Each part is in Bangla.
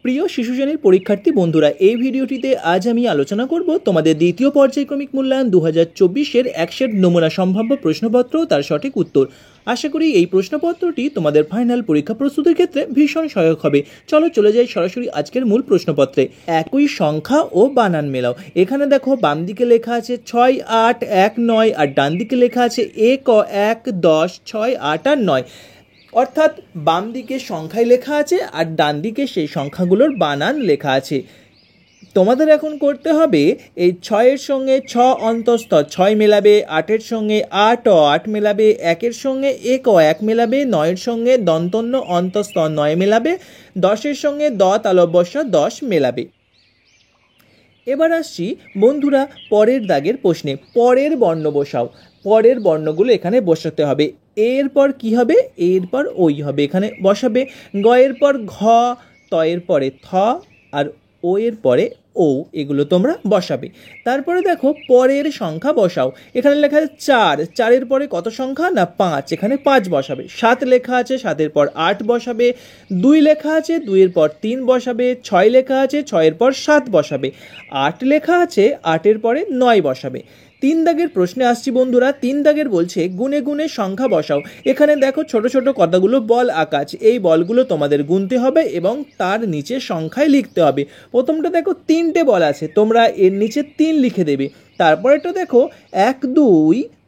প্রিয় শিশু শ্রেণীর পরীক্ষার্থী বন্ধুরা, এই ভিডিওটিতে আজ আমি আলোচনা করব তোমাদের দ্বিতীয় পর্যায়ক্রমিক মূল্যায়ন 2024-এর একশের নমুনা সম্ভাব্য প্রশ্নপত্র ও তার সঠিক উত্তর। আশা করি এই প্রশ্নপত্রটি তোমাদের ফাইনাল পরীক্ষা প্রস্তুতির ক্ষেত্রে ভীষণ সহায়ক হবে। চলে যাই সরাসরি আজকের মূল প্রশ্নপত্রে। একই সংখ্যা ও বানান মেলাও। এখানে দেখো বাম দিকে লেখা আছে 6, 8, 1, 9 আর ডান দিকে লেখা আছে 1, 1, 10, 6, 8 আর 9। অর্থাৎ বাম দিকে সংখ্যায় লেখা আছে আর ডান দিকে সেই সংখ্যাগুলোর বানান লেখা আছে। তোমাদের এখন করতে হবে এই 6-এর সঙ্গে 6 অন্তস্থ 6 মেলাবে, 8-এর সঙ্গে 8 ও 8 মেলাবে, 1-এর সঙ্গে 1 ও 1 মেলাবে, 9-এর সঙ্গে দন্তন্য অন্তস্থ 9 মেলাবে, 10-এর সঙ্গে দ তালব্যস্য 10 মেলাবে। এবার আসছি বন্ধুরা পরের দাগের প্রশ্নে। পরের বর্ণ বসাও। পরের বর্ণগুলো এখানে বসাতে হবে। এরপর কি হবে? এরপর ওই হবে, এখানে বসাবে। গ এর পর ঘ, ত এর পরে থ আর ও এর পরে ও, এগুলো তোমরা বসাবে। তারপরে দেখো পরের সংখ্যা বসাও। এখানে লেখা আছে 4, 4-এর পরে কত সংখ্যা? না 5, এখানে 5 বসাবে। 7 লেখা আছে, 7-এর পর 8 বসাবে। 2 লেখা আছে, 2-এর পর 3 বসাবে। 6 লেখা আছে, 6-এর পর 7 বসাবে। 8 লেখা আছে, 8-এর পরে 9 বসাবে। 3 দাগের প্রশ্নে আসছি বন্ধুরা। 3 দাগের বলছে গুণে গুণে সংখ্যা বসাও। এখানে দেখো ছোট ছোট কতগুলো বল আঁকা আছে, এই বলগুলো তোমাদের গুনতে হবে এবং তার নিচে সংখ্যায় লিখতে হবে। প্রথমটা দেখো 3টে বল আছে, তোমরা এর নিচে 3 লিখে দেবে। তারপরেটা দেখো 1, 2,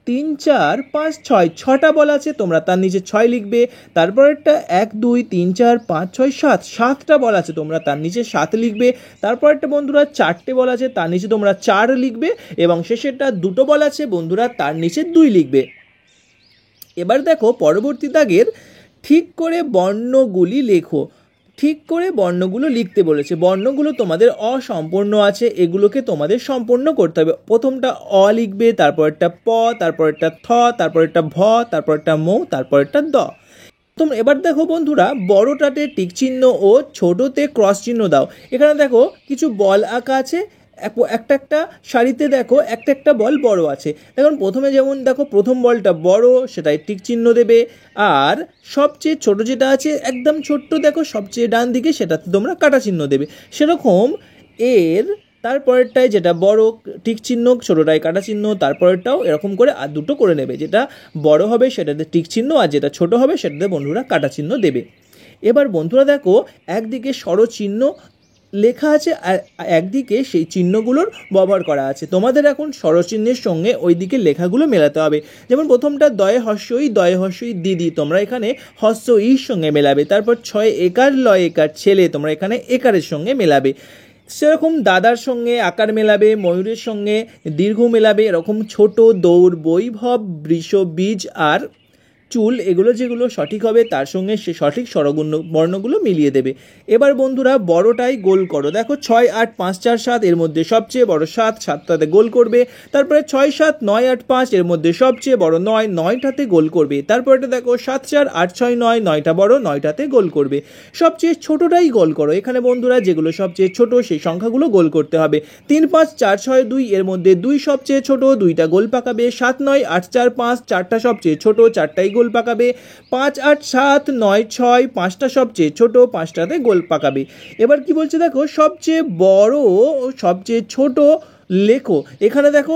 3, 4, 5, 6, 6টা বল আছে, তোমরা তার নিচে 6 লিখবে। তারপরেরটা 1, 2, 3, 4, 5, 6, 7, 7টা বল আছে, তোমরা তার নিচে 7 লিখবে। তারপরেরটা বন্ধুরা 4টে বল আছে, তার নিচে তোমরা 4 লিখবে। এবং শেষেরটা 2টো বল আছে বন্ধুরা, তার নিচে 2 লিখবে। এবার দেখো পরবর্তী দাগের ঠিক করে বর্ণগুলি লেখো। ঠিক করে বর্ণগুলো লিখতে বলেছে। বর্ণগুলো তোমাদের অসম্পূর্ণ আছে, এগুলোকে তোমাদের সম্পূর্ণ করতে হবে। প্রথমটা অ লিখবে, তারপরেরটা প, তারপরেরটা থ, তারপরেরটা ভ, তারপরেরটা মৌ, তারপরেরটা দ। তোমরা এবার দেখো বন্ধুরা বড়টাতে টিক চিহ্ন ও ছোটতে ক্রস চিহ্ন দাও। এখানে দেখো কিছু বল আঁকা আছে, একটা একটা সারিতে দেখো একটা একটা বল বড় আছে। দেখুন প্রথমে যেমন দেখো প্রথম বলটা বড়, সেটাই টিক চিহ্ন দেবে। আর সবচেয়ে ছোট যেটা আছে একদম ছোট্ট দেখো সবচেয়ে ডান দিকে, সেটাতে তোমরা কাটা চিহ্ন দেবে। সেরকম এর তারপরেরটায় যেটা বড় টিক চিহ্ন, ছোটোটায় কাটা চিহ্ন, তারপরেরটাও এরকম করে আর দুটো করে নেবে। যেটা বড় হবে সেটাতে টিক চিহ্ন, আর যেটা ছোট হবে সেটাতে বন্ধুরা কাটা চিহ্ন দেবে। এবার বন্ধুরা দেখো একদিকে স্বরচিহ্ন লেখা আছে আর একদিকে সেই চিহ্নগুলোর ব্যবহার করা আছে। তোমাদের এখন স্বরচিহ্নের সঙ্গে ওই দিকে লেখাগুলো মেলাতে হবে। যেমন প্রথমটা দয়ে হস্যই, দয়ে হস্যই দিদি, তোমরা এখানে হস্য ইর সঙ্গে মেলাবে। তারপর 6 একার লয় একার ছেলে, তোমরা এখানে একারের সঙ্গে মেলাবে। সেরকম দাদার সঙ্গে আকার মেলাবে, ময়ূরের সঙ্গে দীর্ঘ মেলাবে। এরকম ছোট, দৌড়, বৈভব, বৃষ, বীজ আর চুল, এগুলো যেগুলো সঠিক হবে তার সঙ্গে সে সঠিক স্বরগুণ বর্ণগুলো মিলিয়ে দেবে। এবার বন্ধুরা বড়টাই গোল করো। দেখো 6, 8, 5, 4, 7, এর মধ্যে সবচেয়ে বড় 7, 7টাতে গোল করবে। তারপরে 6, 7, 9, 8, 5, এর মধ্যে সবচেয়ে বড় 9, 9টাতে গোল করবে। তারপরেটা দেখো 7, 4, 8, 6, 9, 9টা বড়, 9টাতে গোল করবে। সবচেয়ে ছোটটাই গোল করো। এখানে বন্ধুরা যেগুলো সবচেয়ে ছোট সেই সংখ্যাগুলো গোল করতে হবে। 3, 5, 4, 6, 2, এর মধ্যে 2 সবচেয়ে ছোট, 2টা গোল পাকাবে। 7, 9, 8, 4, 5, 4টা সবচেয়ে ছোট, 4টাই গোল পাকাবে। 5, 8, 7, 9, 6, 5টা সবচেয়ে ছোট, 5টাতে গোল পাকাবে। এবার কি বলছে দেখো সবচেয়ে বড় ও সবচেয়ে ছোট লেখো। এখানে দেখো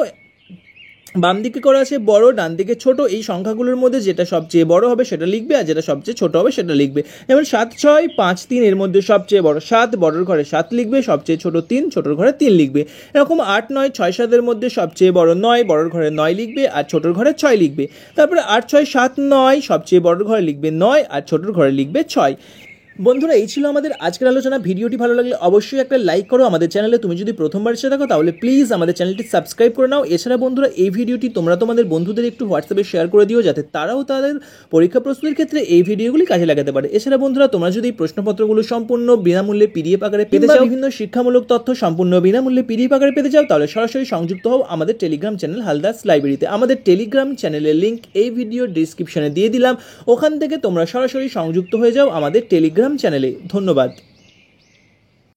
বাম দিকে করা আছে বড়, ডান দিকে ছোট। এই সংখ্যাগুলোর মধ্যে যেটা সবচেয়ে বড় হবে সেটা লিখবে, আর যেটা সবচেয়ে ছোট হবে সেটা লিখবে। যেমন 7, 6, 5, 3, এর মধ্যে সবচেয়ে বড় 7, বড়র ঘরে 7 লিখবে। সবচেয়ে ছোট 3, ছোটর ঘরে 3 লিখবে। এরকম 8, 9, 6, 7 এর মধ্যে সবচেয়ে বড় 9, বড়র ঘরে 9 লিখবে আর ছোটর ঘরে 6 লিখবে। তারপরে 8, 6, 7, 9, সবচেয়ে বড়র ঘরে লিখবে 9 আর ছোটর ঘরে লিখবে 6। বন্ধুরা এই ছিল আমাদের আজকের আলোচনা। ভিডিওটি ভালো লাগলে অবশ্যই একটা লাইক করো। আমাদের চ্যানেলে তুমি যদি প্রথমবার এসে থাকো তাহলে প্লিজ আমাদের চ্যানেলটি সাবস্ক্রাইব করে নাও। এছাড়া বন্ধুরা এই ভিডিওটি তোমরা তোমাদের বন্ধুদের একটু হোয়াটসঅ্যাপে শেয়ার করে দিও, যাতে তারাও তাদের পরীক্ষা প্রস্তুতির ক্ষেত্রে এই ভিডিওগুলি কাজে লাগাতে পারে। এছাড়া বন্ধুরা তোমরা যদি এই প্রশ্নপত্রগুলো সম্পূর্ণ বিনামূল্যে পিডিএফ আকারে পেতে চাও, বিভিন্ন শিক্ষামূলক তথ্য সম্পূর্ণ বিনামূল্যে পিডিএফ আকারে পেতে চাও, তাহলে সরাসরি সংযুক্ত হও আমাদের টেলিগ্রাম চ্যানেল হালদাস লাইব্রেরিতে। আমাদের টেলিগ্রাম চ্যানেলের লিঙ্ক এই ভিডিওর ডিসক্রিপশনে দিয়ে দিলাম, ওখান থেকে তোমরা সরাসরি সংযুক্ত হয়ে যাও আমাদের টেলিগ্রাম চ্যানেলে। ধন্যবাদ।